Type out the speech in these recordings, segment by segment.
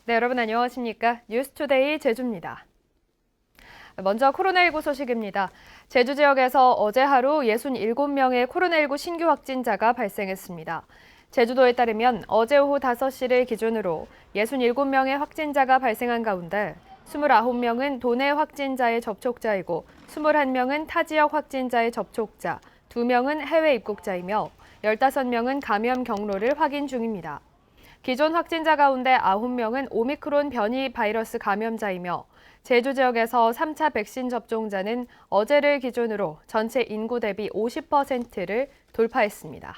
네, 여러분 안녕하십니까? 뉴스투데이 제주입니다. 먼저 코로나19 소식입니다. 제주 지역에서 어제 하루 67명의 코로나19 신규 확진자가 발생했습니다. 제주도에 따르면 어제 오후 5시를 기준으로 67명의 확진자가 발생한 가운데 29명은 도내 확진자의 접촉자이고 21명은 타 지역 확진자의 접촉자, 2명은 해외 입국자이며 15명은 감염 경로를 확인 중입니다. 기존 확진자 가운데 9명은 오미크론 변이 바이러스 감염자이며 제주 지역에서 3차 백신 접종자는 어제를 기준으로 전체 인구 대비 50%를 돌파했습니다.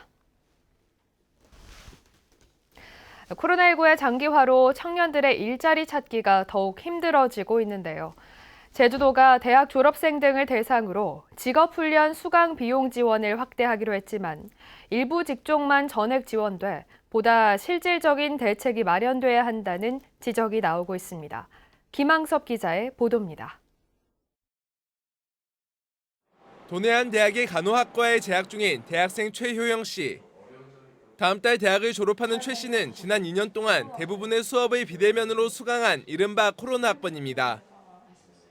코로나19의 장기화로 청년들의 일자리 찾기가 더욱 힘들어지고 있는데요. 제주도가 대학 졸업생 등을 대상으로 직업훈련 수강 비용 지원을 확대하기로 했지만 일부 직종만 전액 지원돼 보다 실질적인 대책이 마련돼야 한다는 지적이 나오고 있습니다. 김항섭 기자의 보도입니다. 도내 한 대학의 간호학과에 재학 중인 대학생 최효영 씨. 다음 달 대학을 졸업하는 최 씨는 지난 2년 동안 대부분의 수업을 비대면으로 수강한 이른바 코로나 학번입니다.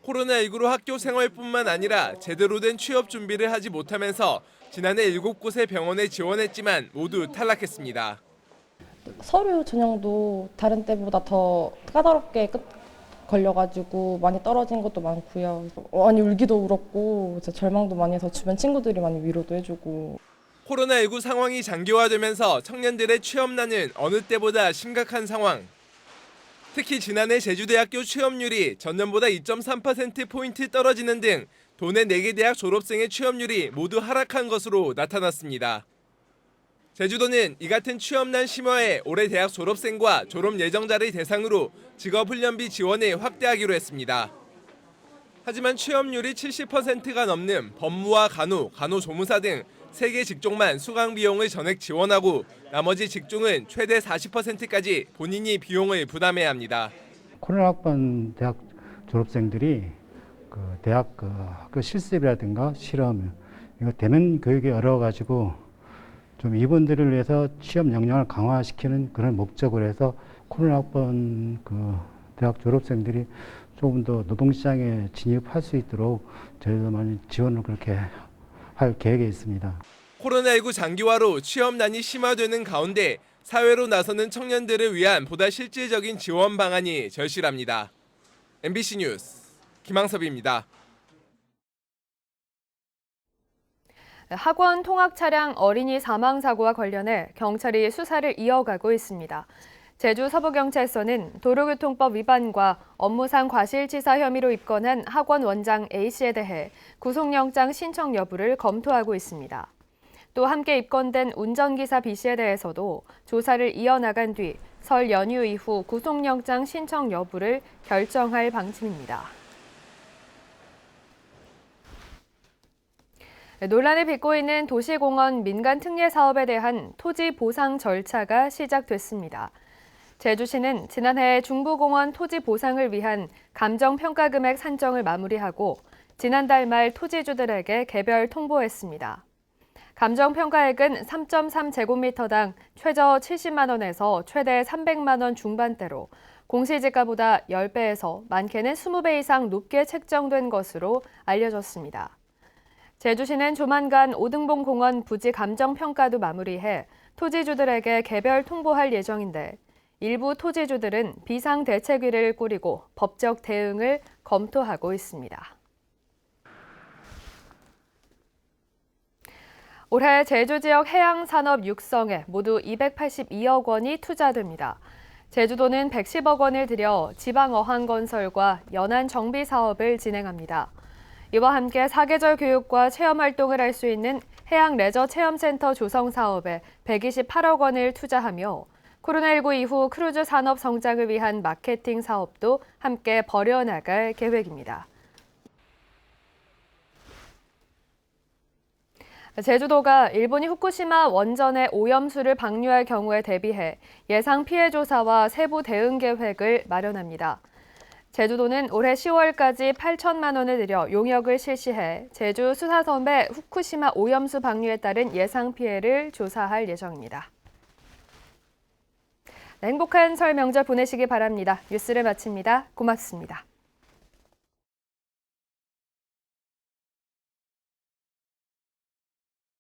코로나19로 학교 생활뿐만 아니라 제대로 된 취업 준비를 하지 못하면서 지난해 7곳의 병원에 지원했지만 모두 탈락했습니다. 서류 전형도 다른 때보다 더 까다롭게 걸려가지고 많이 떨어진 것도 많고요. 많이 울기도 울었고 절망도 많이 해서 주변 친구들이 많이 위로도 해주고. 코로나19 상황이 장기화되면서 청년들의 취업난은 어느 때보다 심각한 상황. 특히 지난해 제주대학교 취업률이 전년보다 2.3%포인트 떨어지는 등 도내 4개 대학 졸업생의 취업률이 모두 하락한 것으로 나타났습니다. 제주도는 이 같은 취업난 심화에 올해 대학 졸업생과 졸업 예정자를 대상으로 직업훈련비 지원을 확대하기로 했습니다. 하지만 취업률이 70%가 넘는 법무와 간호, 간호조무사 등 3개 직종만 수강 비용을 전액 지원하고 나머지 직종은 최대 40%까지 본인이 비용을 부담해야 합니다. 코로나 학번 대학 졸업생들이 대학 학교 실습이라든가 실험, 이거 대면 교육이 어려워가지고 좀 이분들을 위해서 취업 역량을 강화시키는 그런 목적으로 해서 코로나 학번 대학 졸업생들이 조금 더 노동시장에 진입할 수 있도록 저희도 많이 지원을 그렇게 할 계획에 있습니다. 코로나19 장기화로 취업난이 심화되는 가운데 사회로 나서는 청년들을 위한 보다 실질적인 지원 방안이 절실합니다. MBC 뉴스 김항섭입니다. 학원 통학 차량 어린이 사망 사고와 관련해 경찰이 수사를 이어가고 있습니다. 제주 서부경찰서는 도로교통법 위반과 업무상 과실치사 혐의로 입건한 학원 원장 A씨에 대해 구속영장 신청 여부를 검토하고 있습니다. 또 함께 입건된 운전기사 B씨에 대해서도 조사를 이어나간 뒤 설 연휴 이후 구속영장 신청 여부를 결정할 방침입니다. 논란을 빚고 있는 도시공원 민간 특례 사업에 대한 토지 보상 절차가 시작됐습니다. 제주시는 지난해 중부공원 토지 보상을 위한 감정평가 금액 산정을 마무리하고 지난달 말 토지주들에게 개별 통보했습니다. 감정평가액은 3.3제곱미터당 최저 70만 원에서 최대 300만 원 중반대로 공시지가보다 10배에서 많게는 20배 이상 높게 책정된 것으로 알려졌습니다. 제주시는 조만간 오등봉 공원 부지 감정평가도 마무리해 토지주들에게 개별 통보할 예정인데 일부 토지주들은 비상대책위를 꾸리고 법적 대응을 검토하고 있습니다. 올해 제주 지역 해양산업 육성에 모두 282억 원이 투자됩니다. 제주도는 110억 원을 들여 지방어항 건설과 연안 정비 사업을 진행합니다. 이와 함께 사계절 교육과 체험 활동을 할 수 있는 해양 레저 체험센터 조성 사업에 128억 원을 투자하며 코로나19 이후 크루즈 산업 성장을 위한 마케팅 사업도 함께 벌여나갈 계획입니다. 제주도가 일본이 후쿠시마 원전의 오염수를 방류할 경우에 대비해 예상 피해 조사와 세부 대응 계획을 마련합니다. 제주도는 올해 10월까지 8천만 원을 들여 용역을 실시해 제주 수사섬의 후쿠시마 오염수 방류에 따른 예상 피해를 조사할 예정입니다. 행복한 설 명절 보내시기 바랍니다. 뉴스를 마칩니다. 고맙습니다.